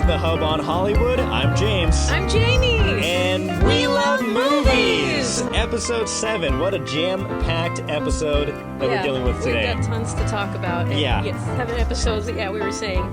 the Hub on Hollywood. I'm James. I'm Jamie. And we love movies! Episode 7. What a jam-packed episode that we're dealing with today. We've got tons to talk about. And Yeah. 7 episodes. Yeah, we were saying,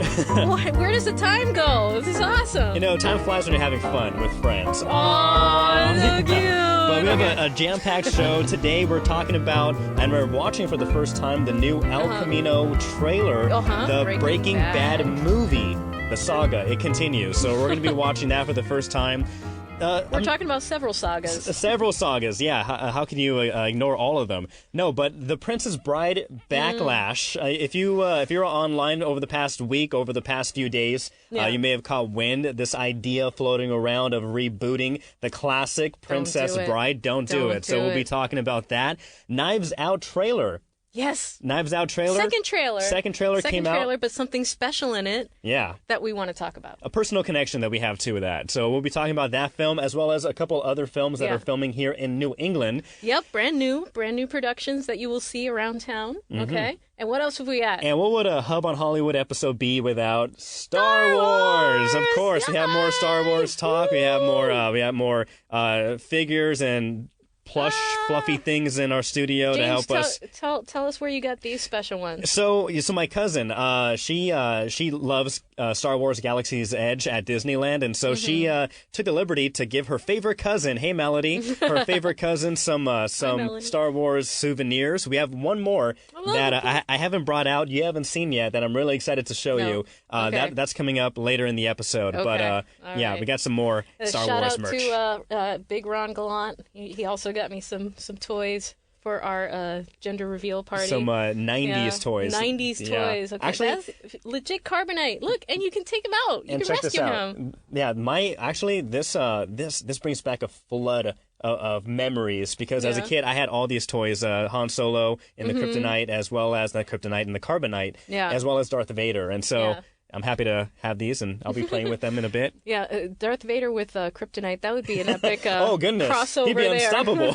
where does the time go? This is awesome. You know, time flies when you're having fun with friends. Oh, so cute. But we have a jam-packed show. Today we're talking about, and we're watching for the first time, the new El Camino trailer, the Breaking Bad movie, the saga. It continues. So we're going to be watching that for the first time. We're talking about several sagas. Several sagas, yeah. How can you ignore all of them? No, but The Princess Bride Backlash. If you're online over the past week, over the past few days, you may have caught wind this idea floating around of rebooting the classic Princess Bride. Don't do it. So we'll be talking about that. Knives Out trailer. Yes. Knives Out trailer. Second trailer came out. But something special in it. Yeah. That we want to talk about. A personal connection that we have to with that. So we'll be talking about that film as well as a couple other films that are filming here in New England. Yep, brand new productions that you will see around town. Okay. And what else have we got? And what would a Hub on Hollywood episode be without Star Wars? Of course, we have more Star Wars talk. Woo! We have more figures and plush, fluffy things in our studio James, to help us. Tell us where you got these special ones. So my cousin, she loves Star Wars Galaxy's Edge at Disneyland, and so she took the liberty to give her favorite cousin, hey Melody, her favorite cousin some Star Wars souvenirs. We have one more that I haven't brought out, you haven't seen yet, that I'm really excited to show you. That's coming up later in the episode. Okay. But we got some more Star Wars merch. Shout out to Big Ron Gallant. He also got me some toys for our gender reveal party. Some 90s toys. 90s toys. Okay, actually, that's legit carbonite. Look, and you can take him out. You can rescue him. Yeah, this brings back a flood of memories because as a kid I had all these toys, Han Solo in the Kryptonite, as well as the Kryptonite and the Carbonite, as well as Darth Vader, and so I'm happy to have these, and I'll be playing with them in a bit. Yeah, Darth Vader with Kryptonite, that would be an epic oh, goodness. Crossover. He'd be unstoppable.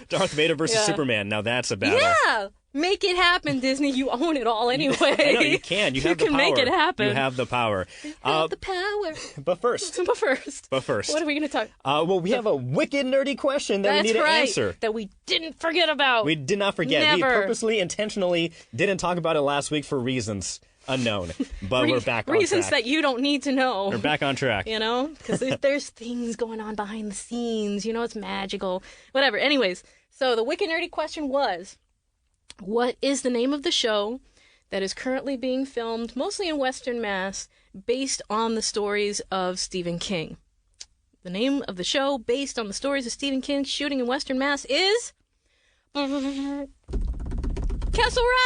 Darth Vader versus Superman, now that's a battle. Yeah! Make it happen, Disney. You own it all anyway. I know, you can. You have the power. You can make it happen. You have the power. You have the power. But first. What are we going to talk about? Well, we have a wicked nerdy question that we need to answer. That we didn't forget about. We did not forget. Never. We purposely, intentionally didn't talk about it last week for reasons unknown. But we're back on track. Reasons that you don't need to know. We're back on track. You know? Because there's things going on behind the scenes. You know, it's magical. Whatever. Anyways, so the wicked nerdy question was, what is the name of the show that is currently being filmed, mostly in Western Mass, based on the stories of Stephen King? The name of the show based on the stories of Stephen King shooting in Western Mass is Castle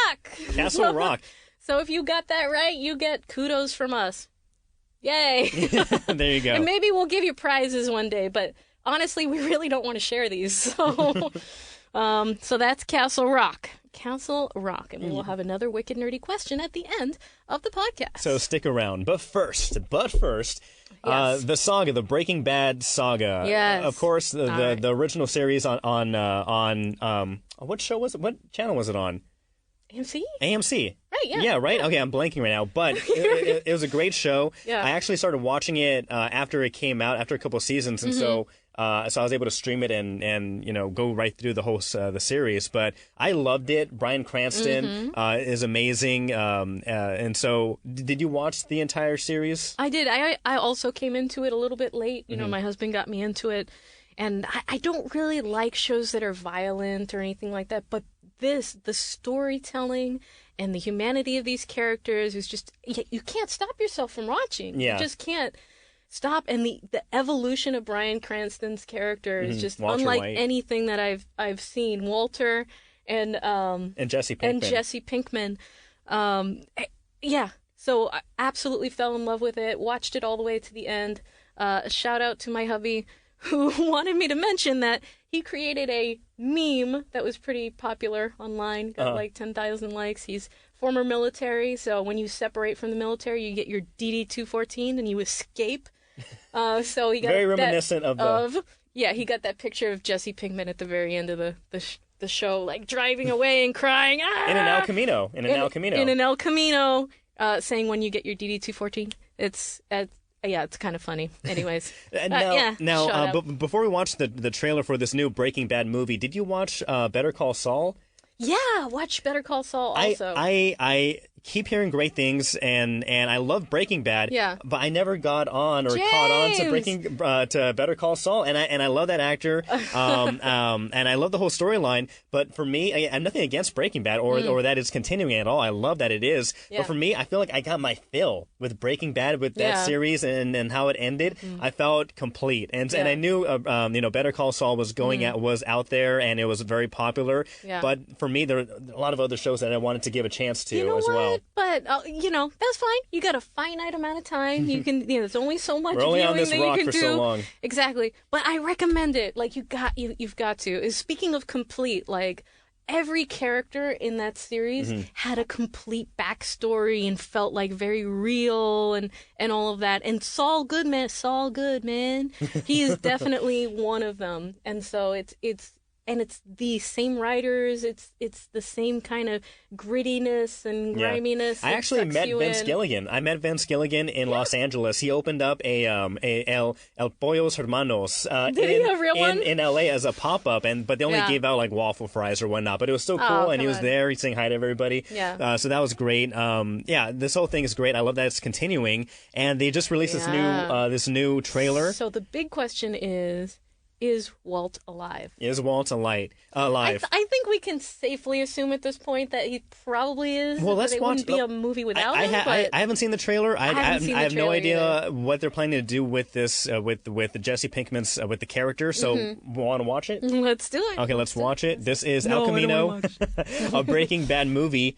Rock. Castle Rock. So if you got that right, you get kudos from us. Yay. There you go. And maybe we'll give you prizes one day, but honestly, we really don't want to share these. So, so that's Castle Rock. Castle Rock. And we will have another wicked nerdy question at the end of the podcast. So stick around. But first, the saga, the Breaking Bad saga. Yes. Of course, the original series on what show was it? What channel was it on? AMC. Right, yeah. Yeah, right? Okay, I'm blanking right now. But it was a great show. Yeah. I actually started watching it after it came out, after a couple of seasons. And so I was able to stream it and go right through the whole the series. But I loved it. Bryan Cranston is amazing. And so did you watch the entire series? I did. I also came into it a little bit late. You know, my husband got me into it. And I don't really like shows that are violent or anything like that. But the storytelling and the humanity of these characters is just, you can't stop yourself from watching. Yeah. You just can't stop. And the evolution of Bryan Cranston's character is just Walter unlike White. Anything that I've seen. Walter and Jesse Pinkman. Yeah. So I absolutely fell in love with it. Watched it all the way to the end. Shout out to my hubby who wanted me to mention that he created a meme that was pretty popular online, got like 10,000 likes. He's former military, so when you separate from the military, you get your DD-214 and you escape. So he got very reminiscent he got that picture of Jesse Pinkman at the very end of the show, like driving away and crying. Ah! In an El Camino. In an El Camino, saying when you get your DD-214, it's Yeah, it's kind of funny. Anyways. But before we watch the trailer for this new Breaking Bad movie, did you watch Better Call Saul? Yeah, watch Better Call Saul also. I keep hearing great things, and I love Breaking Bad. Yeah. But I never got on or caught on to Better Call Saul, and I love that actor, and I love the whole storyline. But for me, I have nothing against Breaking Bad or that it's continuing at all. I love that it is. Yeah. But for me, I feel like I got my fill with Breaking Bad with that series and how it ended. I felt complete, and I knew Better Call Saul was was out there, and it was very popular. Yeah. But for me, there are a lot of other shows that I wanted to give a chance to as well. But that's fine. You got a finite amount of time. You can, there's only so much. We're only on this viewing that rock you can for do. so long. Exactly. But I recommend it. Like you've got to. Speaking of complete, like every character in that series had a complete backstory and felt like very real and all of that. And Saul Goodman, he is definitely one of them. And so it's the same writers. It's the same kind of grittiness and griminess. I actually met Vince Gilligan. I met Vince Gilligan in Los Angeles. He opened up a El Pollos Hermanos in LA as a pop-up, but they only gave out like waffle fries or whatnot. But it was so cool, and he was there. He's saying hi to everybody. Yeah. So that was great. This whole thing is great. I love that it's continuing, and they just released this new trailer. So the big question is Walt alive? Is Walt alive? I think we can safely assume at this point that he probably is. Well, let's watch. It wouldn't be a movie without him. I haven't seen the trailer. I have no idea either. what they're planning to do with this, with Jesse Pinkman's, with the character. So, want to watch it? Let's do it. Okay, let's watch it. This is El Camino, a Breaking Bad movie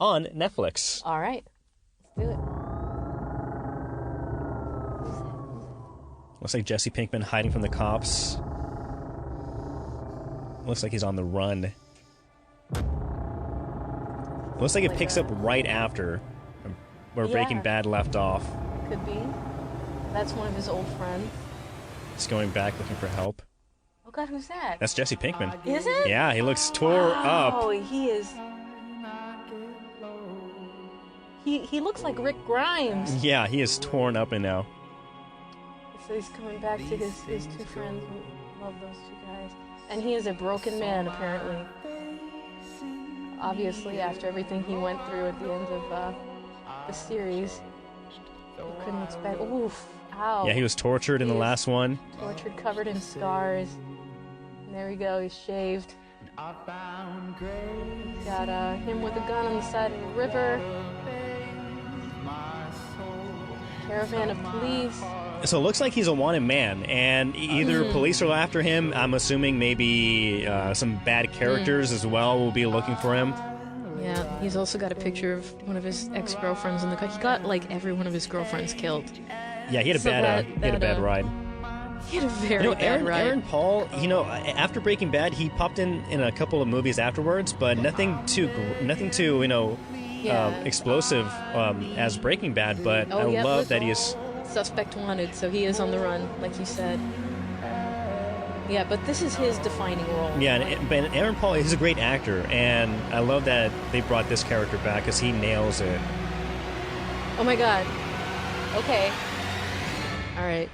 on Netflix. All right, let's do it. Looks like Jesse Pinkman hiding from the cops. Looks like he's on the run. Looks like it picks up right after where Breaking Bad left off. Could be. That's one of his old friends. He's going back looking for help. Oh God, who's that? That's Jesse Pinkman. Is it? Yeah, he looks tore up. Oh, he is. He looks like Rick Grimes. Yeah, he is torn up and now. So he's coming back to his two friends who love those two guys. And he is a broken man, apparently. Obviously, after everything he went through at the end of the series, you couldn't expect... Oof, ow. Yeah, he was tortured in the last one. Tortured, covered in scars. And there we go, he's shaved. Got him with a gun on the side of the river. Caravan of police. So it looks like he's a wanted man, and either police are after him. I'm assuming maybe some bad characters as well will be looking for him. Yeah, he's also got a picture of one of his ex-girlfriends in the car. He got like every one of his girlfriends killed. Yeah, he had a bad ride. He had a very bad ride. Aaron Paul, after Breaking Bad, he popped in a couple of movies afterwards, but nothing too explosive as Breaking Bad. But I love that he's suspect wanted, so he is on the run, like you said. Yeah, but this is his defining role. Yeah, but Aaron Paul, he's a great actor, and I love that they brought this character back because he nails it. Oh my God. Okay. All right.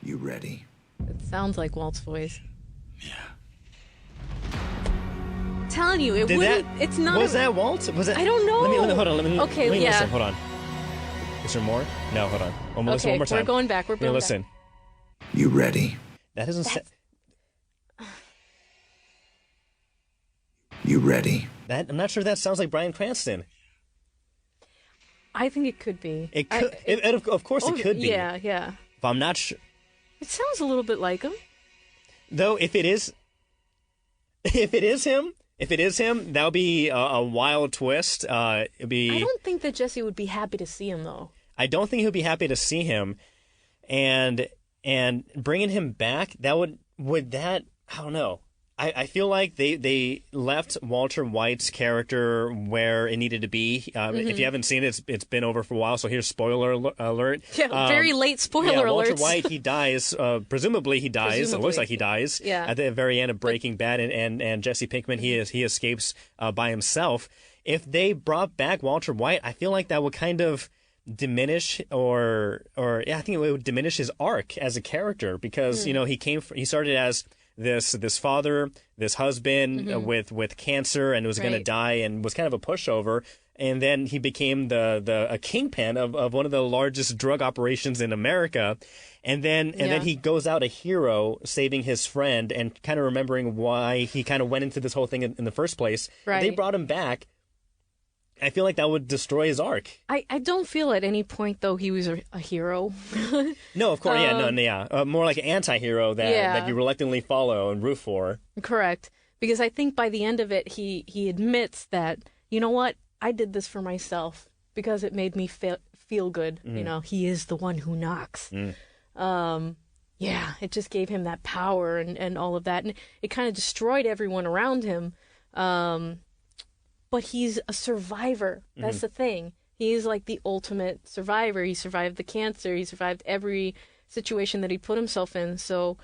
You ready? It sounds like Walt's voice. Yeah. Telling you, it's not. Was that Walt? Was it? I don't know. Let me hold on. Let me listen. Hold on. Is there more? No, hold on. Listen one more time. We're going back. Listen. You ready? That doesn't. You ready? I'm not sure that sounds like Bryan Cranston. I think it could be. It could. Of course, it could be. Yeah. But I'm not sure. It sounds a little bit like him. Though, if it is him, that would be a wild twist. It'd be. I don't think that Jesse would be happy to see him, though. I don't think he'll be happy to see him, and bringing him back, I don't know. I feel like they left Walter White's character where it needed to be. If you haven't seen it, it's been over for a while, so here's spoiler alert. Yeah, very late spoiler alerts. Walter White, he dies. Presumably he dies. It looks like he dies at the very end of Breaking Bad, and Jesse Pinkman, he escapes by himself. If they brought back Walter White, I feel like that would kind of diminish or yeah, I think it would diminish his arc as a character because he started as this father, this husband with cancer and was going to die and was kind of a pushover. And then he became a kingpin of one of the largest drug operations in America. And then he goes out a hero, saving his friend and kind of remembering why he kind of went into this whole thing in the first place. Right. They brought him back. I feel like that would destroy his arc. I don't feel at any point, though, he was a hero. No, of course. More like an anti-hero that you reluctantly follow and root for. Correct. Because I think by the end of it, he admits that, you know what? I did this for myself because it made me feel good. He is the one who knocks. It just gave him that power and all of that. And it kind of destroyed everyone around him. But he's a survivor. That's the thing. He's like the ultimate survivor. He survived the cancer. He survived every situation that he put himself in. So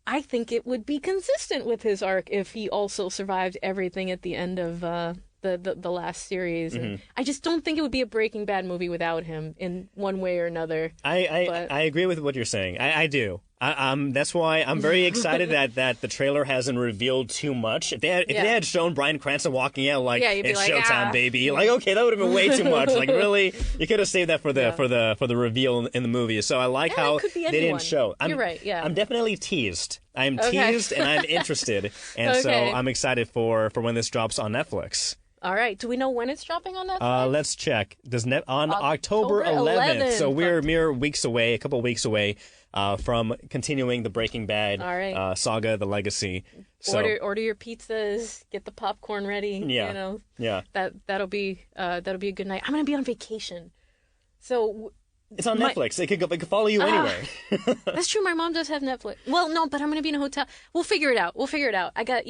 I think it would be consistent with his arc if he also survived everything at the end of the last series. And I just don't think it would be a Breaking Bad movie without him in one way or another. I agree with what you're saying. I do. That's why I'm very excited that the trailer hasn't revealed too much. If they had shown Bryan Cranston walking out it's like, Showtime, baby, like okay, that would have been way too much. Like really, you could have saved that for the reveal in the movie. So I like how they didn't show. You're right. Yeah, I'm definitely teased. I'm teased and I'm interested, and so I'm excited for when this drops on Netflix. All right. Do we know when it's dropping on Netflix? Let's check. On October 11th. So we're mere a couple weeks away from continuing the Breaking Bad saga, the legacy. So, order your pizzas, get the popcorn ready. Yeah. That'll be a good night. I'm gonna be on vacation, so. It's on Netflix. It could follow you anywhere. That's true. My mom does have Netflix. Well, no, but I'm going to be in a hotel. We'll figure it out. I got,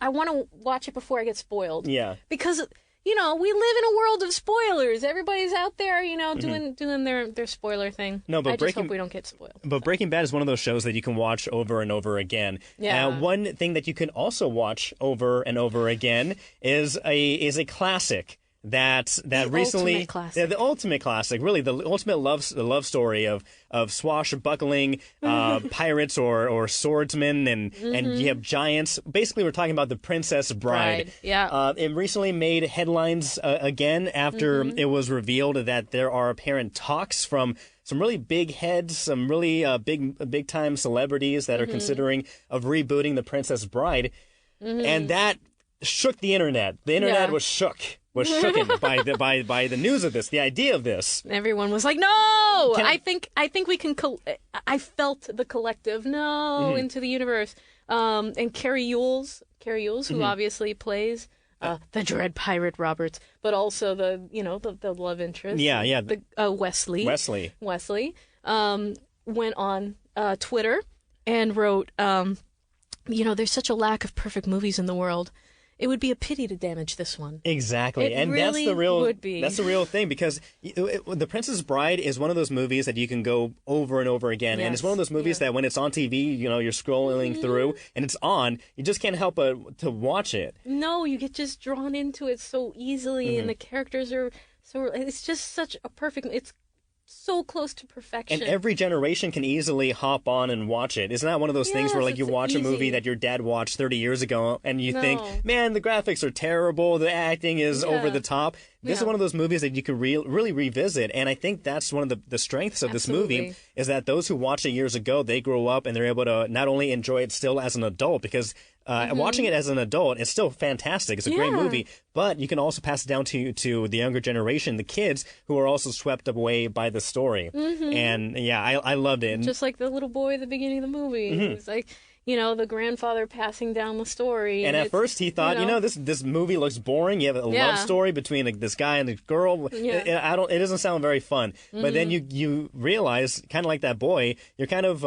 I want to watch it before I get spoiled. Yeah. Because, we live in a world of spoilers. Everybody's out there, doing their spoiler thing. No, but I just hope we don't get spoiled. But Breaking Bad is one of those shows that you can watch over and over again. Yeah. One thing that you can also watch over and over again is a classic. That recently the ultimate classic, really the ultimate love story of swashbuckling pirates or swordsmen and you have giants. Basically, we're talking about The Princess Bride. Yeah. It recently made headlines again after it was revealed that there are apparent talks from some really big heads, some really big time celebrities that are considering of rebooting The Princess Bride, and that shook the internet. The internet was shooken by the news of this, the idea of this. Everyone was like, "No!" I think we can. I felt the collective no into the universe. And Carrie Yules, who obviously plays the Dread Pirate Roberts, but also the love interest. Yeah. Wesley. Went on Twitter and wrote, there's such a lack of perfect movies in the world. It would be a pity to damage this one. Exactly. And really that's the real thing, because The Princess Bride is one of those movies that you can go over and over again. Yes. And it's one of those movies that when it's on TV, you're scrolling through and it's on, you just can't help but to watch it. No, you get just drawn into it so easily, and the characters are it's just such a perfect, it's so close to perfection. And every generation can easily hop on and watch it. Isn't that one of those things where you watch a movie that your dad watched 30 years ago and you think, man, the graphics are terrible, the acting is over the top. This is one of those movies that you could really revisit, and I think that's one of the strengths of this movie, is that those who watched it years ago, they grow up and they're able to not only enjoy it still as an adult, because watching it as an adult, it's still fantastic. It's a great movie, but you can also pass it down to the younger generation, the kids, who are also swept away by the story. And I loved it. Just like the little boy at the beginning of the movie. It's like, the grandfather passing down the story. And at first he thought, this movie looks boring. You have a love story between this guy and the girl. It doesn't sound very fun. But then you realize, kind of like that boy, you're kind of,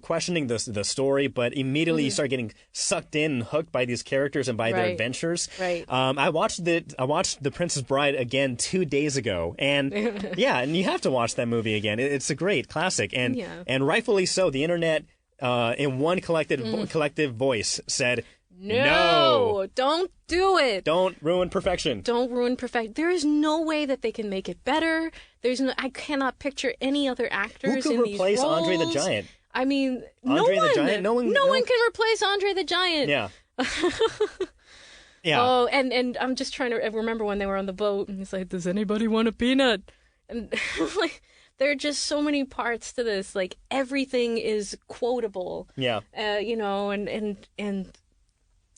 questioning the story, but immediately you start getting sucked in and hooked by these characters and by their adventures. Right. I watched The Princess Bride again 2 days ago. And and you have to watch that movie again. It's a great classic. And rightfully so. The internet, in one collective voice, said, No, don't do it. Don't ruin perfection. Don't ruin perfect. There is no way that they can make it better. I cannot picture any other actors Who in could these replace roles. Andre the Giant? I mean, Andre no one. the Giant? No one can replace Andre the Giant. Yeah. Yeah. Oh, and I'm just trying to remember when they were on the boat, and he's like, "Does anybody want a peanut?" And like, there are just so many parts to this. Like, everything is quotable. Yeah. And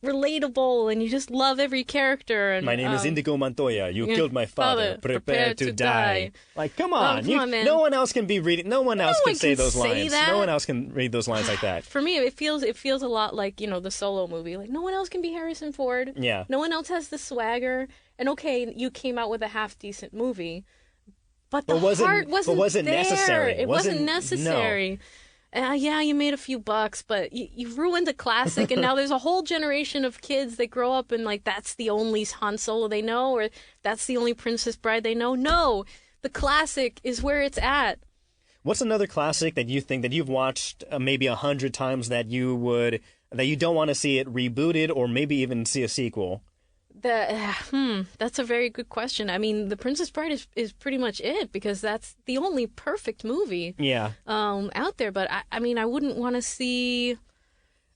relatable, and you just love every character. And my name is Indigo Montoya. You killed my father. Prepare to die. Like, come on. Come on, man. No one else can be reading. No one else can say those lines. That. No one else can read those lines like that. For me, it feels a lot like, the Solo movie. Like, no one else can be Harrison Ford. Yeah. No one else has the swagger. And okay, you came out with a half-decent movie, but the heart wasn't there. Necessary. It wasn't necessary. No. Yeah, you made a few bucks, but you ruined the classic, and now there's a whole generation of kids that grow up and, like, that's the only Han Solo they know, or that's the only Princess Bride they know. No, the classic is where it's at. What's another classic that you think that you've watched maybe 100 times that you don't want to see it rebooted or maybe even see a sequel? That's a very good question. I mean, The Princess Bride is pretty much it, because that's the only perfect movie out there. But I mean, I wouldn't want to see.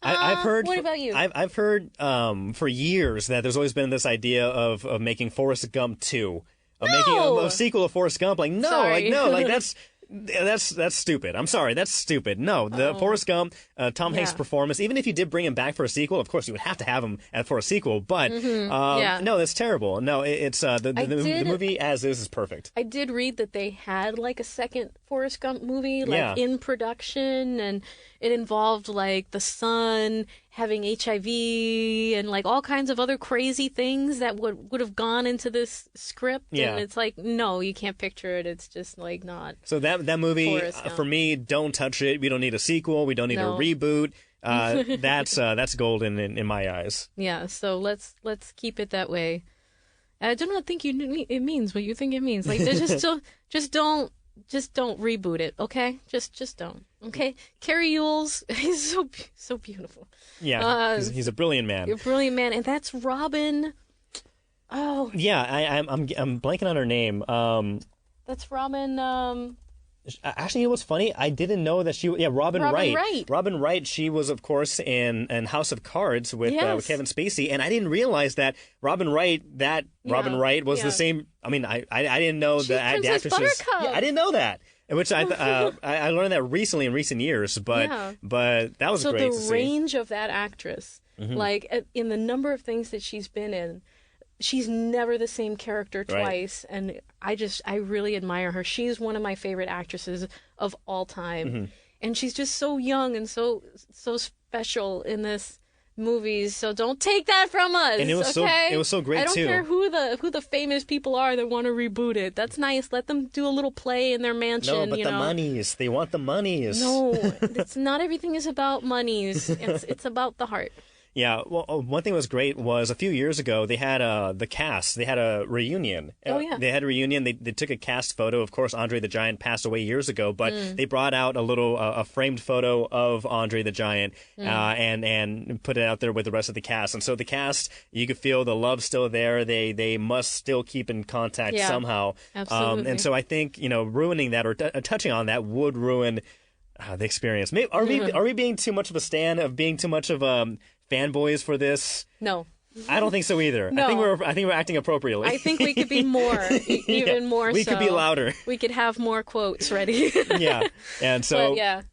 I've heard. What about you? I've heard for years that there's always been this idea of making Forrest Gump 2, making a sequel of Forrest Gump. Like that's stupid. I'm sorry, that's stupid. No, the Forrest Gump, Tom Hanks performance, even if you did bring him back for a sequel, of course you would have to have him for a sequel, but no, that's terrible. No, it's the movie as is perfect. I did read that they had like a second Forrest Gump movie in production, and it involved like the son having HIV and like all kinds of other crazy things that would have gone into this script. And it's like, no, you can't picture it. It's just like not. So that movie, for me, don't touch it. We don't need a sequel. We don't need a reboot. That's golden in my eyes. Yeah. So let's keep it that way. I do not think it means what you think it means. Like, just don't reboot it, okay? Just don't, okay? Carrie Ewell's, he's so beautiful. Yeah, he's a brilliant man. A brilliant man, and that's Robin. Oh. Yeah, I'm blanking on her name. That's Robin. Actually, it was funny. I didn't know that Robin Wright. Robin Wright. She was, of course, in House of Cards with Kevin Spacey, and I didn't realize that Robin Wright was the same. I mean, I didn't know the actress. Yeah, I didn't know that. Which I learned that recently in recent years, but that was great to see. So the range of that actress, like in the number of things that she's been in. She's never the same character twice, and I really admire her. She's one of my favorite actresses of all time, and she's just so young and so special in this movie. So don't take that from us. And it was so great too. I don't care who the famous people are that want to reboot it. That's nice. Let them do a little play in their mansion. No, but the monies. They want the monies. No, it's not everything is about monies. It's about the heart. Yeah, well, one thing that was great was a few years ago they had the cast. They had a reunion. Oh yeah, they had a reunion. They took a cast photo. Of course, Andre the Giant passed away years ago, but they brought out a little a framed photo of Andre the Giant and put it out there with the rest of the cast. And so the cast, you could feel the love still there. They must still keep in contact somehow. Absolutely. And so I think ruining that or touching on that would ruin the experience. Maybe, are we being too much of a stan of being too much of fanboys for this? No, I don't think so either. No. I think we're acting appropriately. I think we could be more, even more. We could be louder. We could have more quotes ready. Yeah, and so but,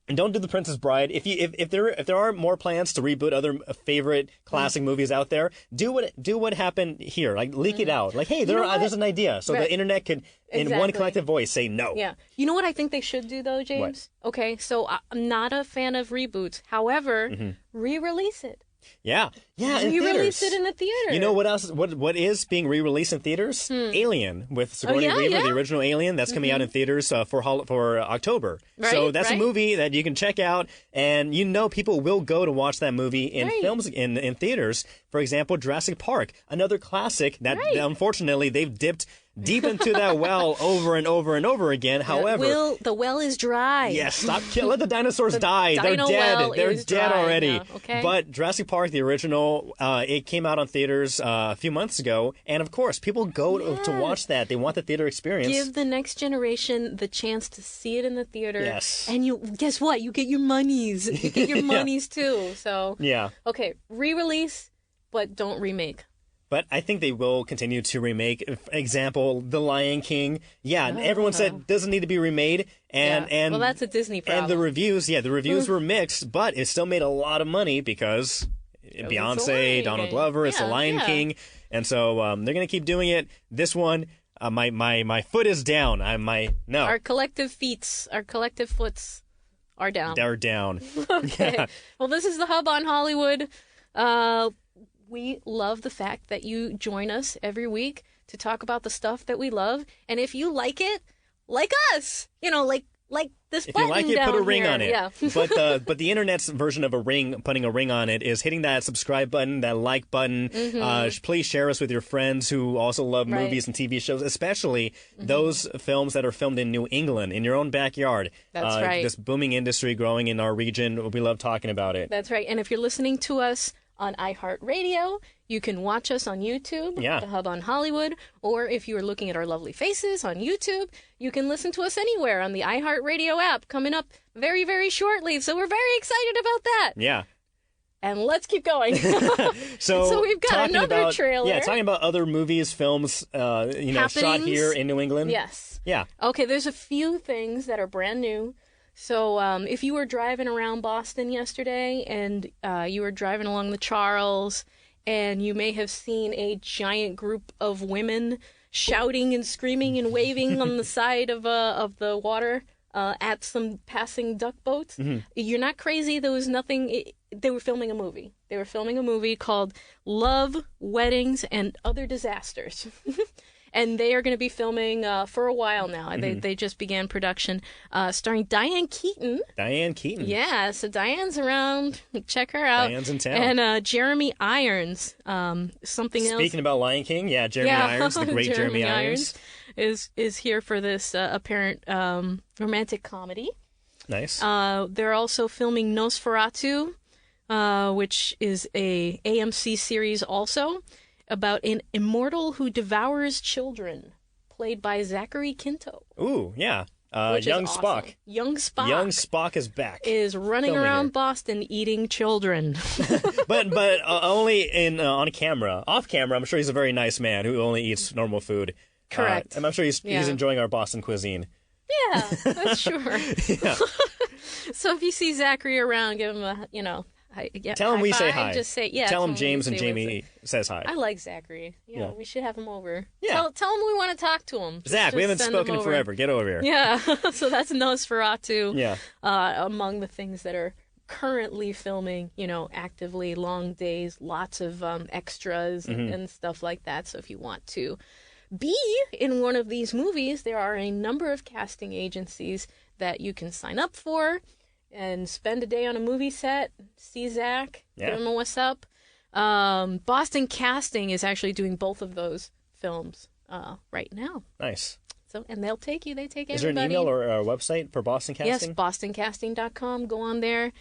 and don't do The Princess Bride. If there are more plans to reboot other favorite classic movies out there, do what happened here. Like leak it out. Like, hey, there's an idea, so the internet can in one collective voice say no. Yeah. You know what I think they should do though, James? What? Okay, so I'm not a fan of reboots. However, re-release it. Yeah, re-release it in the theater. You know what else? What is being re-released in theaters? Alien with Sigourney Weaver, the original Alien, that's coming out in theaters for October. Right, so that's a movie that you can check out, and people will go to watch that movie in films in theaters. For example, Jurassic Park, another classic that unfortunately they've dipped deep into that well over and over and over again. However, the well is dry. yes, stop let the dinosaurs die. They're dino dead. well They're is dead dry already. now, okay? But Jurassic Park, the original, it came out on theaters a few months ago, and of course, people go to watch that. They want the theater experience. Give the next generation the chance to see it in the theater. Yes. And you guess what? You get your monies. You get your monies too. So Yeah. okay, re-release, but don't remake. But I think they will continue to remake. For example, The Lion King. Yeah, everyone said it doesn't need to be remade. And well, that's a Disney problem. And the reviews were mixed, but it still made a lot of money because Beyonce, Donald Glover, it's The Lion King. And so they're going to keep doing it. This one, my foot is down. Our collective foots are down. They're down. Okay. Yeah. Well, this is the Hub on Hollywood. We love the fact that you join us every week to talk about the stuff that we love. And if you like it, like us, like this If button you like it, down put a ring here. on it. Yeah. But the internet's version of putting a ring on it is hitting that subscribe button, that like button. Please share us with your friends who also love movies and TV shows, especially those films that are filmed in New England, in your own backyard. That's right. This booming industry growing in our region. We love talking about it. That's right. And if you're listening to us on iHeartRadio, you can watch us on YouTube, The Hub on Hollywood, or if you are looking at our lovely faces on YouTube, you can listen to us anywhere on the iHeartRadio app coming up very, very shortly. So we're very excited about that. Yeah. And let's keep going. So we've got another trailer. Yeah, talking about other movies, films, shot here in New England. Yes. Yeah. Okay, there's a few things that are brand new. So if you were driving around Boston yesterday and you were driving along the Charles and you may have seen a giant group of women shouting and screaming and waving on the side of the water at some passing duck boats, you're not crazy. There was nothing. They were filming a movie. They were filming a movie called Love, Weddings, and Other Disasters. And they are going to be filming for a while now. They just began production, starring Diane Keaton. Diane Keaton. Yeah, so Diane's around. Check her out. Diane's in town. And Jeremy Irons. Something else. Speaking about Lion King, Jeremy Irons, the great Jeremy Irons, is here for this apparent romantic comedy. Nice. They're also filming Nosferatu, which is a AMC series also, about an immortal who devours children, played by Zachary Quinto. Ooh, yeah. Young Spock. Young Spock. Young Spock is back. Is running around Boston eating children. but only on camera. Off camera, I'm sure he's a very nice man who only eats normal food. Correct. And I'm sure he's enjoying our Boston cuisine. Yeah, that's sure. Yeah. So if you see Zachary around, give him a, tell him we say hi. Just say, Tell him James and Jamie says hi. I like Zachary. Yeah, we should have him over. Yeah. Tell him we want to talk to him. Zach, we haven't spoken in forever. Get over here. Yeah. So that's Nosferatu. Yeah. Among the things that are currently filming, actively, long days, lots of extras and stuff like that. So if you want to be in one of these movies, there are a number of casting agencies that you can sign up for and spend a day on a movie set, see Zach, give him a what's up. Boston Casting is actually doing both of those films right now. Nice. So, and they'll take you. They take everybody. Is there an email or a website for Boston Casting? Yes, bostoncasting.com. Go on there,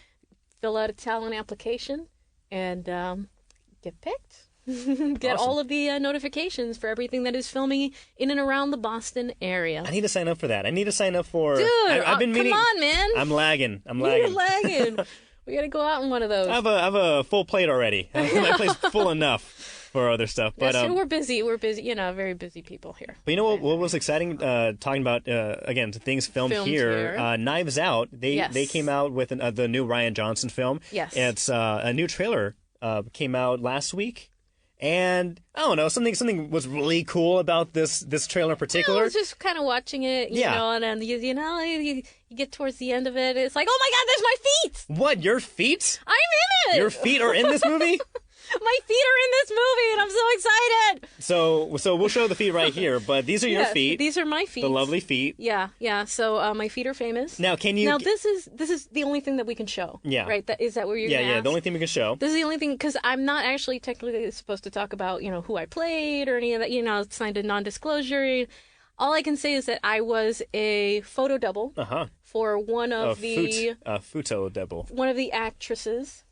fill out a talent application, and get picked. Get Awesome. all of the notifications for everything that is filming in and around the Boston area. I need to sign up for that. I need to sign up for... Dude, I've been meaning... come on, man. I'm lagging. You're lagging. We got to go out on one of those. I have a full plate already. My plate's full enough for other stuff. But so we're busy. We're busy. Very busy people here. But you know what was exciting? Talking about again things filmed here. Knives Out. They came out with the new Rian Johnson film. Yes. It's a new trailer came out last week. And I don't know, something was really cool about this trailer in particular. I was just kind of watching it, you know, and then you get towards the end of it, it's like, oh my God, there's my feet! What, your feet? I'm in it! Your feet are in this movie? My feet are in this movie, and I'm so excited. So we'll show the feet right here, but these are your feet. These are my feet. The lovely feet. Yeah. So my feet are famous. Now, can you? Now this is the only thing that we can show. Yeah. Right. Is that what you're gonna Yeah. ask? The only thing we can show. This is the only thing, because I'm not actually technically supposed to talk about who I played or any of that. It's signed a non-disclosure. All I can say is that I was a photo double for one of photo double. One of the actresses.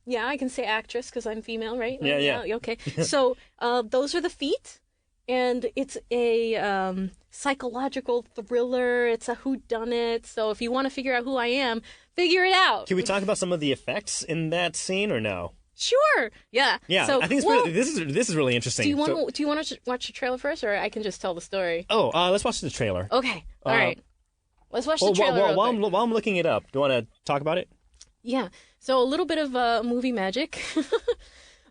Yeah, I can say actress because I'm female, right? Yeah. Okay. So those are the feet, and it's a psychological thriller. It's a whodunit. So if you want to figure out who I am, figure it out. Can we talk about some of the effects in that scene or no? Sure. Yeah. Yeah. So, I think this is really interesting. Do you want to watch the trailer first, or I can just tell the story? Oh, let's watch the trailer. Okay. All right. Let's watch the trailer. While I'm looking it up, do you want to talk about it? Yeah. So a little bit of movie magic.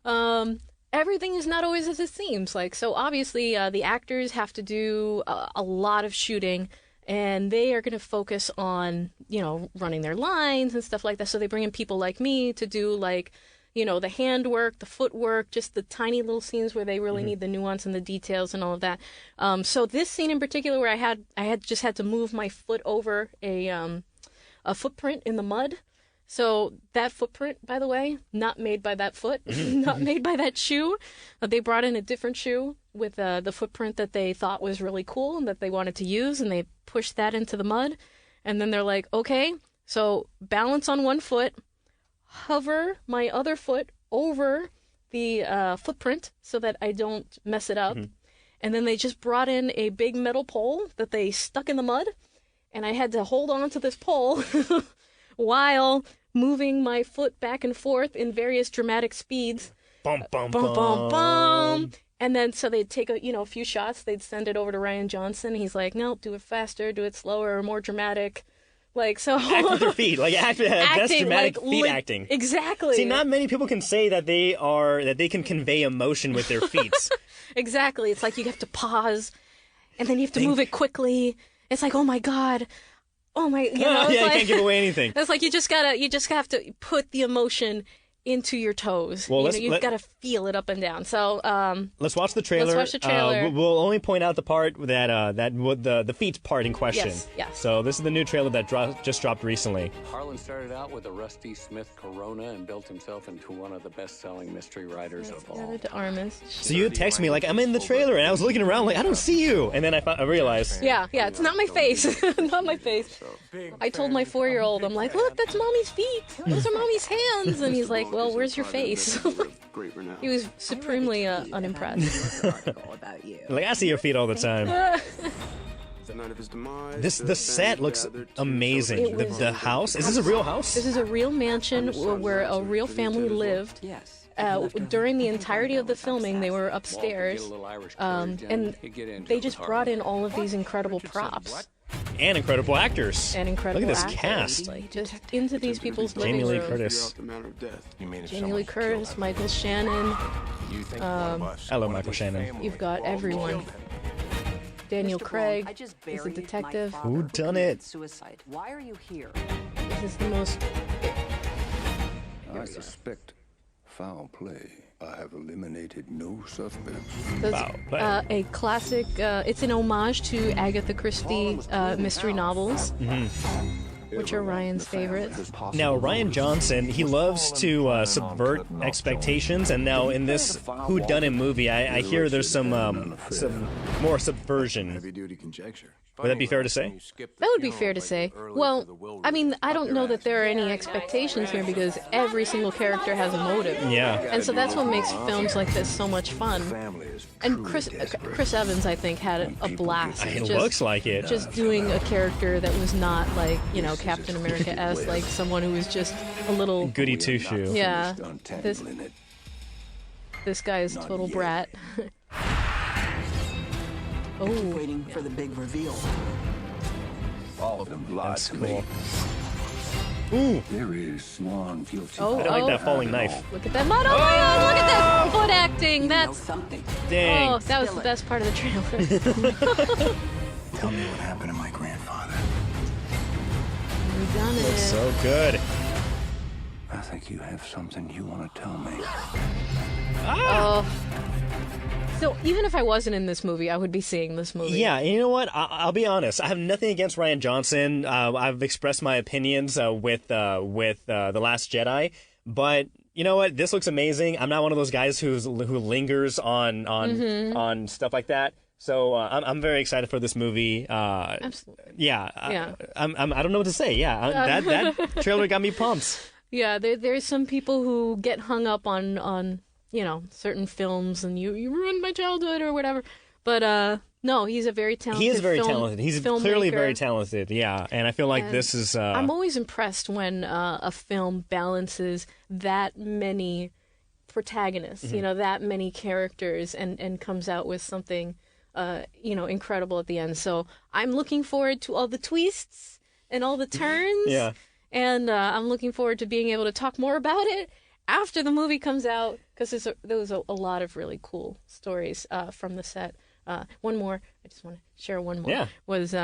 Everything is not always as it seems. So obviously the actors have to do a lot of shooting, and they are going to focus on running their lines and stuff like that. So they bring in people like me to do the handwork, the footwork, just the tiny little scenes where they really need the nuance and the details and all of that. So this scene in particular, where I had just had to move my foot over a footprint in the mud. So that footprint, by the way, not made by that foot, not made by that shoe. They brought in a different shoe with the footprint that they thought was really cool and that they wanted to use, and they pushed that into the mud. And then they're like, okay, so balance on one foot, hover my other foot over the footprint so that I don't mess it up. And then they just brought in a big metal pole that they stuck in the mud, and I had to hold on to this pole while moving my foot back and forth in various dramatic speeds. Bum, bum, bum, bum, bum. And then so they'd take a few shots, they'd send it over to Ryan Johnson. He's like, no, do it faster, do it slower, more dramatic. So act with their feet, best dramatic feet acting. Exactly. See, not many people can say that they can convey emotion with their feet. Exactly. It's like you have to pause, and then you have to move it quickly. It's like, oh my god, oh my, you can't give away anything. It's like you just have to put the emotion into your toes. Well, you've got to feel it up and down. So let's watch the trailer. Let's watch the trailer. We'll only point out the part that the feet part in question. Yes. So this is the new trailer that just dropped recently. Harlan started out with a Rusty Smith Corona and built himself into one of the best-selling mystery writers of all time. So you text me I'm in the trailer, and I was looking around I don't see you, and then I realized. Yeah, it's not my face, not my face. I told my 4-year-old, I'm like, look, that's mommy's feet. Those are mommy's hands, and he's like, well, where's your face? He was supremely unimpressed. I see your feet all the time. The set looks amazing. The house, is this a real house? This is a real mansion where a real family lived. During the entirety of the filming, they were upstairs, and they just brought in all of these incredible props. And incredible actors. And incredible Look at this cast. Just into these people's living Jamie Lee room. Curtis. Jamie Lee Curtis, Michael Shannon. Hello, Michael Shannon. You've got everyone. Daniel Craig is a detective. Who done it? Suicide. Why are you here? This is the most... I suspect foul play. I have eliminated no suspects. A classic, it's an homage to Agatha Christie mystery novels, which are Ryan's favorites. Now, Ryan Johnson, he loves to subvert expectations, and now in this whodunit movie, I hear there's some more subversion. Heavy-duty conjecture. Would that be fair to say? That would be fair to say. Well, I mean, I don't know that there are any expectations here because every single character has a motive. Yeah. And so that's what makes films like this so much fun. And Chris Evans, I think, had a blast. It looks like it. Just doing a character that was not like, Captain America-esque, like someone who was just a little... Goody two-shoe. Yeah. This guy is a total brat. Oh, waiting for the big reveal. All of them lied That's to cool. me. Ooh. There is one guilty. Oh, I like that falling knife. Look at that mud. Oh my god, look at that foot acting. That's... something. Dang. Oh, that was the best part of the trailer. Tell me what happened to my grandfather. We've done it. So good. I think you have something you want to tell me. So even if I wasn't in this movie, I would be seeing this movie. Yeah, and you know what? I'll be honest. I have nothing against Rian Johnson. I've expressed my opinions with The Last Jedi, but you know what? This looks amazing. I'm not one of those guys who lingers on stuff like that. So I'm very excited for this movie. Absolutely. Yeah. Yeah. I don't know what to say. Yeah, that trailer got me pumped. Yeah, there's some people who get hung up on certain films and you ruined my childhood or whatever. But no, he's a very talented. He is very talented. He's clearly filmmaker. very talented. Yeah, and I feel like this is. I'm always impressed when a film balances that many protagonists, that many characters, and comes out with something, incredible at the end. So I'm looking forward to all the twists and all the turns. Yeah. And I'm looking forward to being able to talk more about it after the movie comes out, because there was a lot of really cool stories from the set. One more, I just want to share one more. Yeah. Was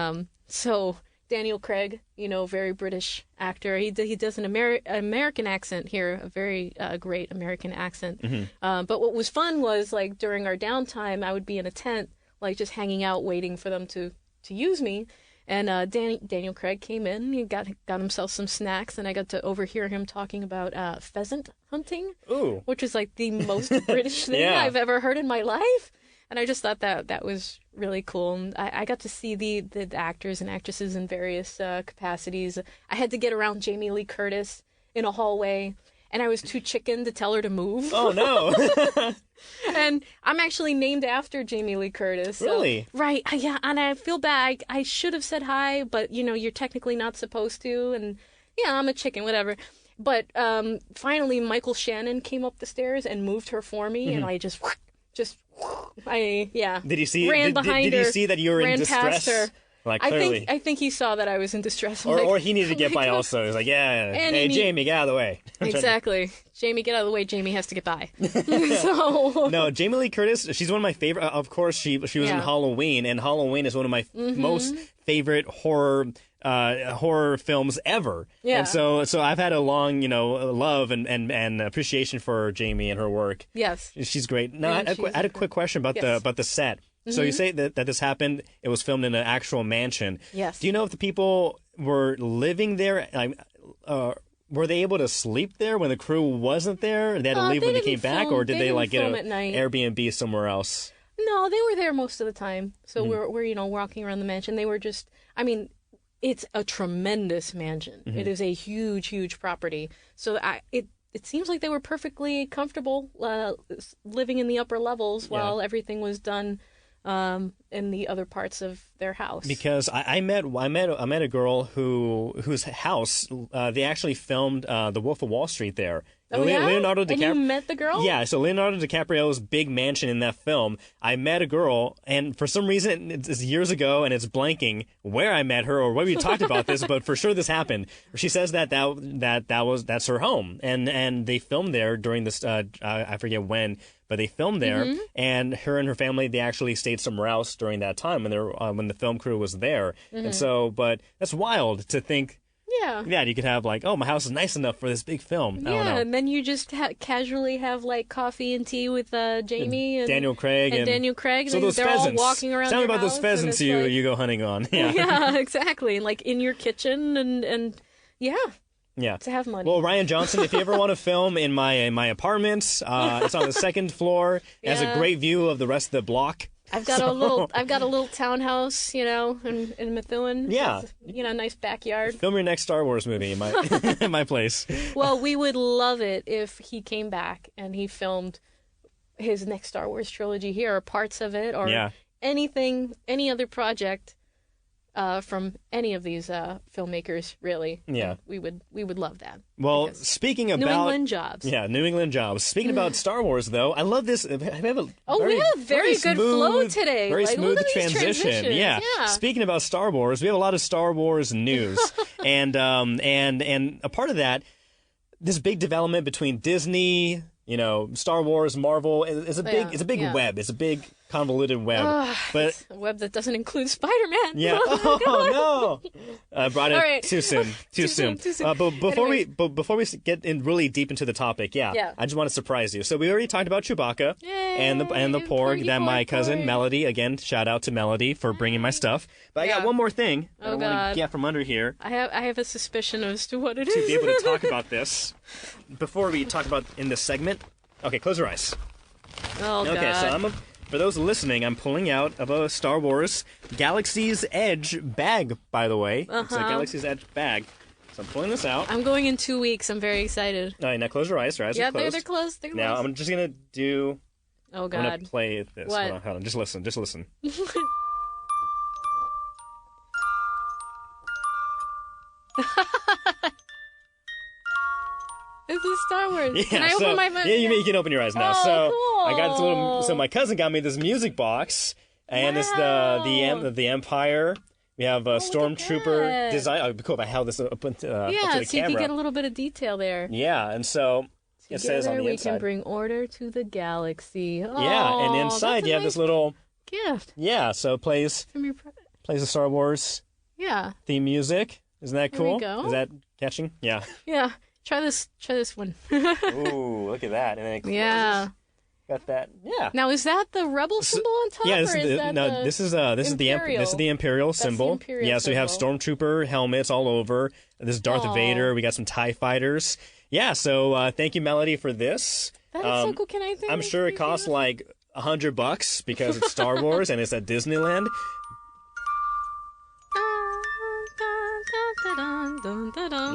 so Daniel Craig, very British actor. He does an American accent here, a very great American accent. But what was fun was, like, during our downtime, I would be in a tent, like, just hanging out, waiting for them to use me. And Daniel Craig came in, he got himself some snacks, and I got to overhear him talking about pheasant hunting, Ooh. which is like the most British thing Yeah. I've ever heard in my life. And I just thought that was really cool. And I got to see the actors and actresses in various capacities. I had to get around Jamie Lee Curtis in a hallway, and I was too chicken to tell her to move. Oh no. And I'm actually named after Jamie Lee Curtis. So, Really? Right. Yeah. And I feel bad. I should have said hi, but you're technically not supposed to. And yeah, I'm a chicken, whatever. But finally, Michael Shannon came up the stairs and moved her for me, and I just Did you see? ran behind did her. you see that you were in ran distress? past her. Like, clearly. I think he saw that I was in distress. I'm Or like, he needed to get oh my by God. also. He's like, yeah, And hey, he- Jamie, get out of the way. Exactly. Jamie, get out of the way. Jamie has to get by. So No, Jamie Lee Curtis, she's one of my favorite. Of course, she was in Yeah. Halloween, and Halloween is one of my most favorite horror films ever. Yeah. And so I've had a long, love and appreciation for Jamie and her work. yes. She's great. Now, And I she's had a quick question about Yes. the set. So you say that this happened, it was filmed in an actual mansion. Yes. Do you know if the people were living there? Were they able to sleep there when the crew wasn't there? They had to leave they when they didn't came back, film- or did they they didn't like get film an at night. Airbnb somewhere else? No, they were there most of the time. So Mm-hmm. we're walking around the mansion. They were just, it's a tremendous mansion. Mm-hmm. It is a huge property. So it seems like they were perfectly comfortable living in the upper levels while everything was done in the other parts of their house. Because I met a girl whose house they actually filmed The Wolf of Wall Street there. Oh, yeah? Leonardo And you DiCaprio. met the girl? Yeah, so Leonardo DiCaprio's big mansion in that film. I met a girl, and for some reason, it's years ago, and it's blanking where I met her or where we talked about this, but for sure this happened. She says that's her home, and they filmed there during this. I forget when, but they filmed there, and her and her family they actually stayed somewhere else during that time when the film crew was there, and so. But that's wild to think. Yeah. Yeah, you could have like, oh, my house is nice enough for this big film. I don't Yeah, know. and then you just casually have like coffee and tea with Jamie and Daniel Craig and Daniel Craig. So and those they're pheasants. all walking around. Tell me your about those house, and pheasants it's like- you go hunting on. Yeah. Yeah, exactly. And like in your kitchen and yeah, Yeah. to have money. Well, Rian Johnson, if you ever want to film in my apartment, it's on the second floor. It has a Yeah. great view of the rest of the block. I've got a little townhouse, in Methuen. Yeah. It's, nice backyard. Film your next Star Wars movie in my in my place. Well, we would love it if he came back and he filmed his next Star Wars trilogy here, or parts of it, or Yeah. anything, any other project from any of these filmmakers, really. Yeah. We would love that. Well, Because speaking about New England jobs. Yeah, New England jobs. Speaking about Star Wars, though, I love this. We have a we have very good flow today. Very Like, smooth look at these transition. transitions. Yeah. Yeah. Speaking about Star Wars, we have a lot of Star Wars news, and a part of that, this big development between Disney, Star Wars, Marvel, it's a big Yeah. web. It's a big convoluted web. But it's a web that doesn't include Spider-Man. yeah. Oh no! Brought it right. too soon. Too soon. But before we get in really deep into the topic, Yeah. I just want to surprise you. So we already talked about Chewbacca and the porg Porgy that my porg, cousin porg. Melody, again, shout out to Melody for bringing my stuff. But I got one more thing that I want God. to get from under here I have a suspicion as to what it is. to be able to talk about this before we talk about in this segment. Okay, close your eyes. Oh, God. Okay, so for those listening, I'm pulling out of a Star Wars Galaxy's Edge bag, by the way. It's a Galaxy's Edge bag. So I'm pulling this out. I'm going in 2 weeks. I'm very excited. All right, now close your eyes. Your eyes are closed. Yeah, they're closed. They're closed. Now I'm just going to do... Oh, I'm God. going to play this. What? Hold on. Just listen. This is Star Wars. Yeah, Can I open my mouth? Yeah, you can open your eyes now. Oh, so cool. I got this little... So my cousin got me this music box, and it's the Empire. We have a Stormtrooper that. design. Oh, it'd be cool if I held this up, up to the Yeah, so you camera. can get a little bit of detail there. Yeah, and so it says on Together the we inside. can bring order to the galaxy. Oh, Yeah, and inside that's a you have nice this little... gift. Yeah, so it plays From your the Star Wars yeah, theme music. Isn't that There we cool? go. Is that catching? Yeah. yeah. Try this one. Ooh, look at that. And then it closes. Yeah. Got that. Yeah. Now is that the rebel symbol on top? Yeah, or is that the this is the Imperial symbol. Imperial yeah, so we have symbol. Stormtrooper helmets all over. This is Darth Aw. Vader. We got some TIE fighters. Yeah, so thank you, Melody, for this. That is so cool. Can I think? I'm sure it costs like $100 because it's Star Wars and it's at Disneyland.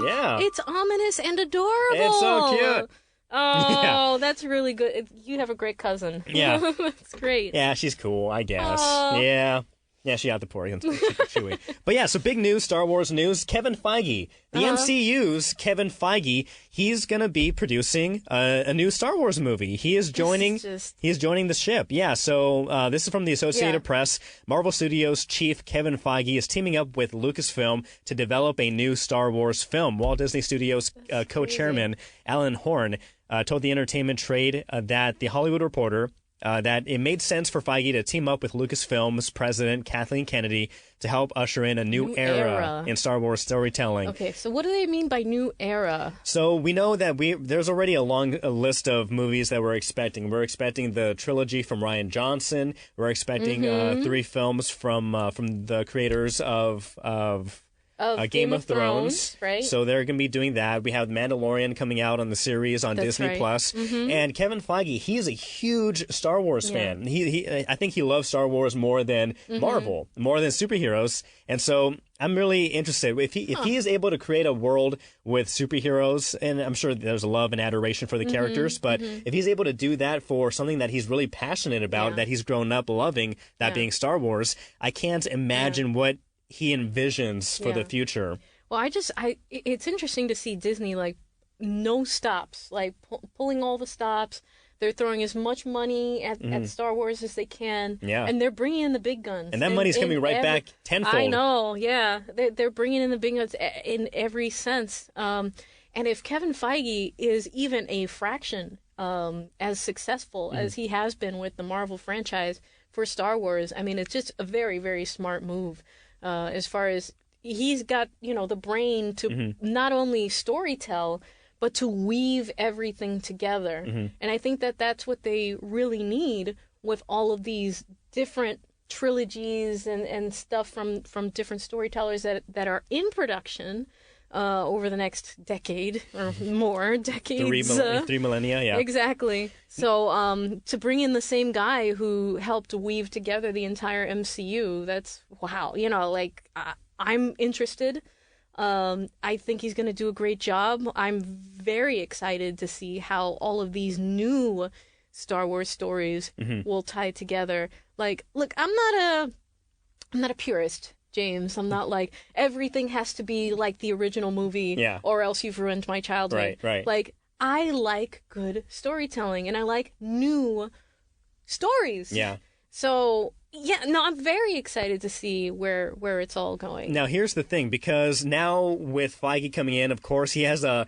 Yeah. It's ominous and adorable. It's so cute. Oh, Yeah. that's really good. You have a great cousin. Yeah. That's great. Yeah, she's cool, I guess. Aw. Yeah. Yeah, she got the pork. Chewy. But yeah, so big news, Star Wars news. Kevin Feige, the MCU's Kevin Feige, he's going to be producing a new Star Wars movie. He is joining He's joining the ship. Yeah, so this is from the Associated Press. Marvel Studios chief Kevin Feige is teaming up with Lucasfilm to develop a new Star Wars film. Walt Disney Studios co-chairman Alan Horn told the entertainment trade that The Hollywood Reporter that it made sense for Feige to team up with Lucasfilm's president, Kathleen Kennedy, to help usher in a new era in Star Wars storytelling. Okay, so what do they mean by new era? So we know that there's already a long list of movies that we're expecting. We're expecting the trilogy from Rian Johnson. We're expecting 3 films from the creators of Game of Thrones, right? So they're going to be doing that. We have Mandalorian coming out on the series on Disney right. Plus, and Kevin Feige, he's a huge Star Wars fan. I think he loves Star Wars more than Marvel, more than superheroes, and so I'm really interested if he is able to create a world with superheroes, and I'm sure there's a love and adoration for the characters, but if he's able to do that for something that he's really passionate about, that he's grown up loving, that being Star Wars, I can't imagine what he envisions for the future. Well, it's interesting to see Disney like no stops, like pulling all the stops. They're throwing as much money at Star Wars as they can, and they're bringing in the big guns. And that money's coming right back tenfold. I know, yeah. They're bringing in the big guns in every sense. And if Kevin Feige is even a fraction as successful as he has been with the Marvel franchise for Star Wars, I mean, it's just a very, very smart move. As far as he's got, the brain to not only storytell, but to weave everything together. And I think that that's what they really need with all of these different trilogies and stuff from different storytellers that are in production over the next decade or more decades. 3 millennia, yeah. Exactly. So to bring in the same guy who helped weave together the entire MCU, that's wow. I'm interested. I think he's going to do a great job. I'm very excited to see how all of these new Star Wars stories will tie together. Like, look, I'm not a purist, James. I'm not like everything has to be like the original movie, or else you've ruined my childhood. Right. Like, I like good storytelling, and I like new stories. Yeah. So Yeah, no, I'm very excited to see where it's all going. Now, here's the thing, because now with Feige coming in, of course, he has a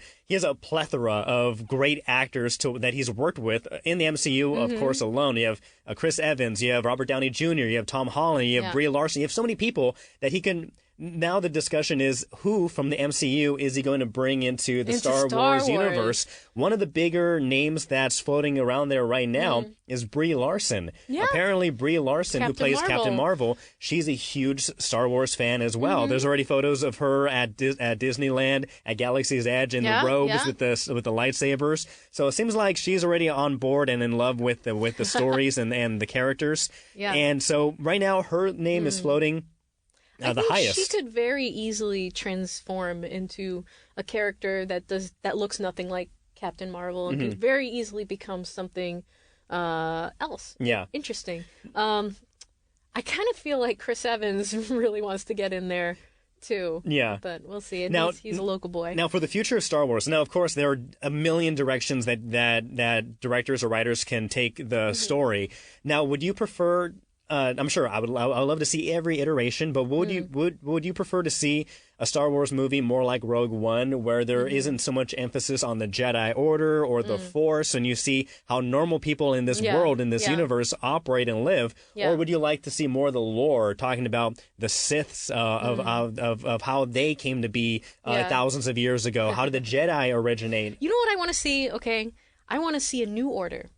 plethora of great actors that he's worked with in the MCU, of course, alone. You have Chris Evans, you have Robert Downey Jr., you have Tom Holland, you have Brie Larson. You have so many people that he can. Now the discussion is who from the MCU is he going to bring into the Star Wars universe? One of the bigger names that's floating around there right now is Brie Larson. Yeah. Apparently Brie Larson, who plays Captain Marvel, she's a huge Star Wars fan as well. There's already photos of her at Disneyland, at Galaxy's Edge, in the robes with the lightsabers. So it seems like she's already on board and in love with the stories and the characters. Yeah. And so right now her name is floating. I think highest. She could very easily transform into a character that looks nothing like Captain Marvel and could very easily become something else. Yeah. Interesting. I kind of feel like Chris Evans really wants to get in there too. Yeah. But we'll see. Now, he's a local boy. Now, for the future of Star Wars, now, of course, there are a million directions that directors or writers can take the story. Now, would you prefer... I'm sure I would love to see every iteration, but would you prefer to see a Star Wars movie more like Rogue One, where there isn't so much emphasis on the Jedi Order or the Force, and you see how normal people in this world, in this universe, operate and live? Or would you like to see more of the lore, talking about the Siths of how they came to be thousands of years ago? How did the Jedi originate? You know what I want to see? Okay, I want to see a new order.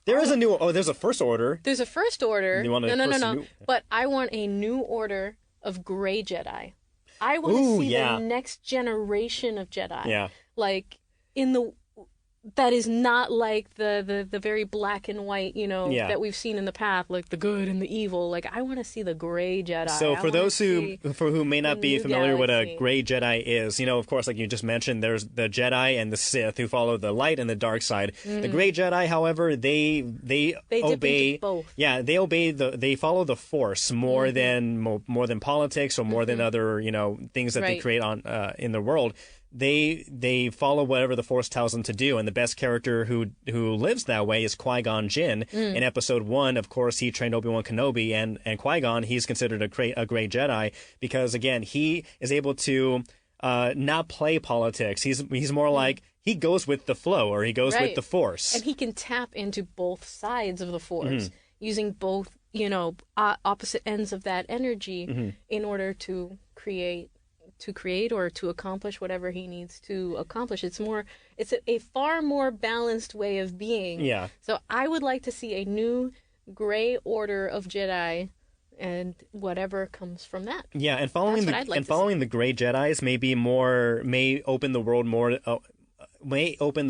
There is a new... Oh, there's a First Order. There's a First Order. No. New... But I want a new order of gray Jedi. I want to see the next generation of Jedi. Yeah. Like, that is not like the very black and white, that we've seen in the past, like the good and the evil. Like, I want to see the gray Jedi. So for those who may not be familiar with what a gray Jedi is, of course, like you just mentioned, there's the Jedi and the Sith who follow the light and the dark side. The gray Jedi, however, they obey both. Yeah, they follow the Force more than politics or more than other things that they create on in the world. They follow whatever the Force tells them to do, and the best character who lives that way is Qui-Gon Jinn. In Episode 1, of course, he trained Obi-Wan Kenobi, and Qui-Gon, he's considered a great Jedi because, again, he is able to not play politics. He's more like, he goes with the flow, or he goes with the Force. And he can tap into both sides of the Force, using both, opposite ends of that energy in order to create or to accomplish whatever he needs to accomplish. It's a far more balanced way of being. Yeah. So I would like to see a new gray order of Jedi and whatever comes from that. Yeah, and following the gray Jedis may open the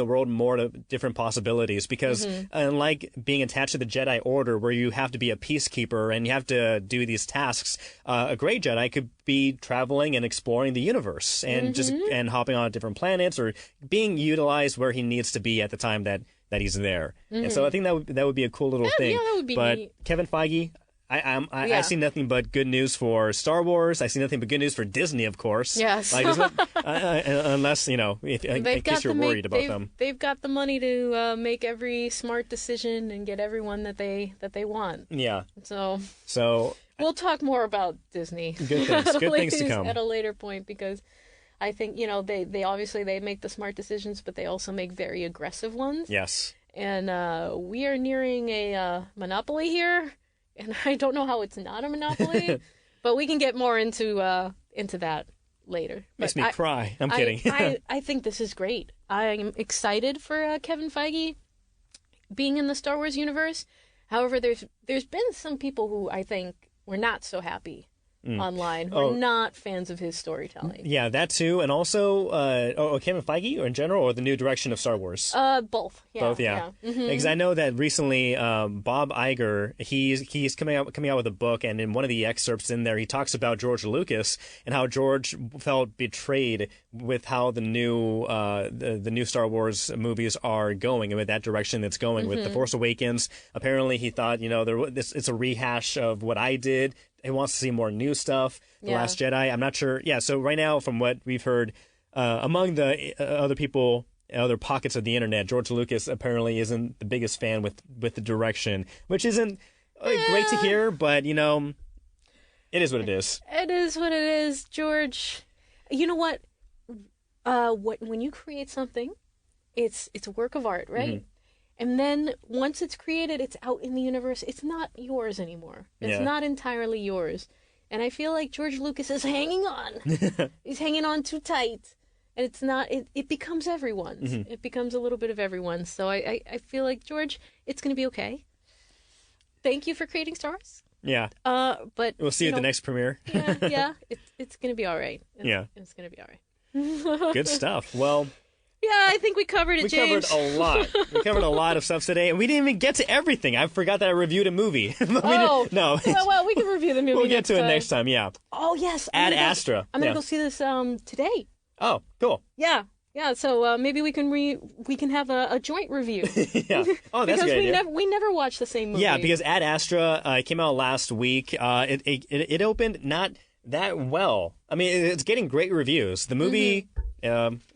world more to different possibilities, because unlike being attached to the Jedi Order, where you have to be a peacekeeper and you have to do these tasks, a gray Jedi could be traveling and exploring the universe and and hopping on different planets, or being utilized where he needs to be at the time that he's there. And so I think that would be a cool little thing. Yeah, that would be neat. Kevin Feige, I see nothing but good news for Star Wars. I see nothing but good news for Disney, of course. Yes. Unless, in case you're worried about them. They've got the money to make every smart decision and get everyone that they want. Yeah. So we'll talk more about Disney. Good things to come. At a later point, because I think, they obviously they make the smart decisions, but they also make very aggressive ones. Yes. And we are nearing a monopoly here. And I don't know how it's not a monopoly, but we can get more into that later. Makes me cry. I'm kidding. I think this is great. I am excited for Kevin Feige being in the Star Wars universe. However, there's been some people who I think were not so happy online who are not fans of his storytelling. Yeah, that too. And also, Kevin Feige, or in general, or the new direction of Star Wars? Both. Yeah, both, yeah. Because I know that recently Bob Iger, he's coming out with a book, and in one of the excerpts in there, he talks about George Lucas and how George felt betrayed with how the new Star Wars movies are going, and with that direction that's going with The Force Awakens. Apparently, he thought, it's a rehash of what I did. He wants to see more new stuff. The Last Jedi, I'm not sure. Yeah, so right now, from what we've heard, among the other people, other pockets of the internet, George Lucas apparently isn't the biggest fan with the direction, which isn't great to hear, but, you know, it is what it is. It is what it is, George. You know what? When you create something, it's a work of art, right? Mm-hmm. And then once it's created, it's out in the universe. It's not yours anymore. It's not entirely yours. And I feel like George Lucas is hanging on. He's hanging on too tight. And it's not, it becomes everyone's. Mm-hmm. It becomes a little bit of everyone's. So I feel like, George, it's going to be okay. Thank you for creating Star Wars. Yeah. But We'll see you at the next premiere. yeah. It's going to be all right. It's going to be all right. Good stuff. Well, yeah, I think we covered it, James. We covered a lot. We covered a lot of stuff today, and we didn't even get to everything. I forgot that I reviewed a movie. No. Well, we can review the movie. We'll get to it next time. Yeah. Oh yes. Ad Astra. I'm gonna go see this today. Oh, cool. Yeah. So maybe we can have a joint review. Yeah. Oh, that's a good idea. we never watched the same movie. Yeah, because Ad Astra came out last week. It opened not that well. I mean, it's getting great reviews. The movie.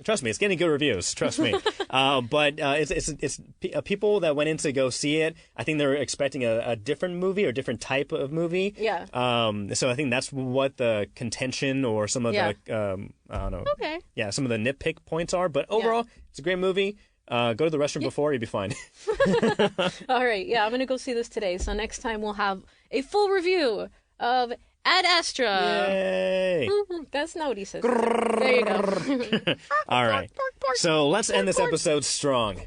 Trust me, it's getting good reviews. Trust me. But it's people that went in to go see it. I think they're expecting a different movie or different type of movie. Yeah. So I think that's what the contention or some of the I don't know. Okay. Yeah, some of the nitpick points are. But overall, it's a great movie. Go to the restroom before, you'll be fine. All right. Yeah, I'm gonna go see this today. So next time we'll have a full review of Ad Astra. Yay! That's not what he says. There you go. All right. So let's end this episode strong.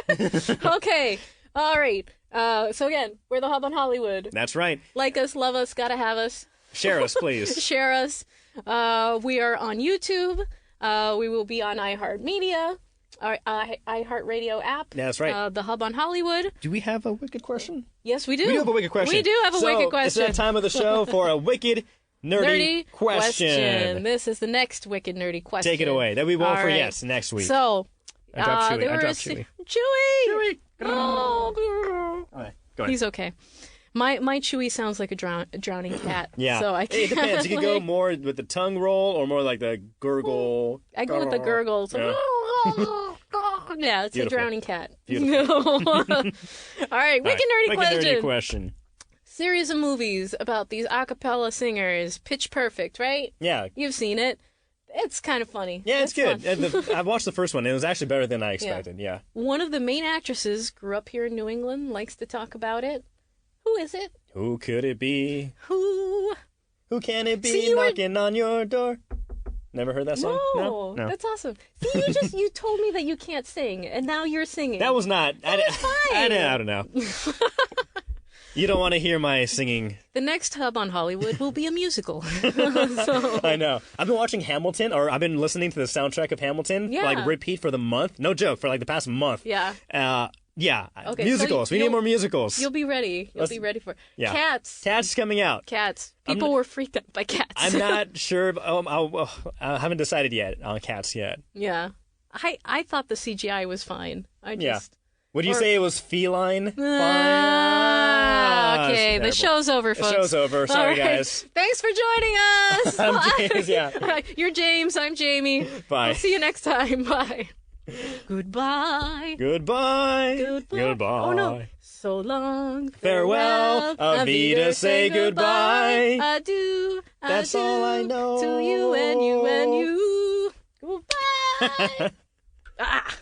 Okay. All right. So again, we're the Hub on Hollywood. That's right. Like us, love us, gotta have us. Share us, please. Share us. We are on YouTube. We will be on iHeartMedia, our iHeartRadio app. That's right. The Hub on Hollywood. Do we have a wicked question? Yes, we do. We do have a wicked question. We do have a wicked question. It's that time of the show for a wicked, nerdy question. This is the next wicked, nerdy question. Take it away. That we won't All forget right. next week. So, I dropped Chewie. there I dropped was Chewie. Chewie! All right, go ahead. He's okay. My Chewie sounds like a drowning cat. Yeah. So I can't, it depends. You can go more with the tongue roll or more like the gurgle. I go with the gurgles. Yeah. Yeah, it's Beautiful. a drowning cat. Beautiful. All right, wicked nerdy Nerdy question. Series of movies about these a cappella singers. Pitch Perfect, right? Yeah. You've seen it. It's kind of funny. Yeah, it's good. fun. I've watched the first one. It was actually better than I expected. Yeah. One of the main actresses grew up here in New England, likes to talk about it. Who is it? Who could it be? Who Who can it be See, you were- knocking on your door? Never heard that song? No, that's awesome. See, you told me that you can't sing, and now you're singing. That was not. was fine. I don't know. You don't want to hear my singing. The next Hub on Hollywood will be a musical. So, I know. I've been watching Hamilton, or I've been listening to the soundtrack of Hamilton, Yeah. like repeat for the month. No joke, for like the past month. yeah, Yeah. Okay, Musicals. so We need you'll- more musicals. you'll be ready. You'll be ready for Yeah. Cats. Cats is coming out. Cats. People were freaked out by cats. I'm not sure. I haven't decided yet on Cats yet. Yeah, I thought the CGI was fine. Yeah. Would you say it was feline? Fine. Okay, the Terrible. show's over, folks. The show's over. Sorry, All right. guys. Thanks for joining us. I'm James, yeah. All right, you're James. I'm Jamie. Bye. We'll see you next time. Bye. Goodbye. Goodbye. Goodbye. Goodbye. Oh no. So long. Farewell. Avita, say goodbye. Adieu. That's adieu all I know. To you and you and you. Goodbye. Ah.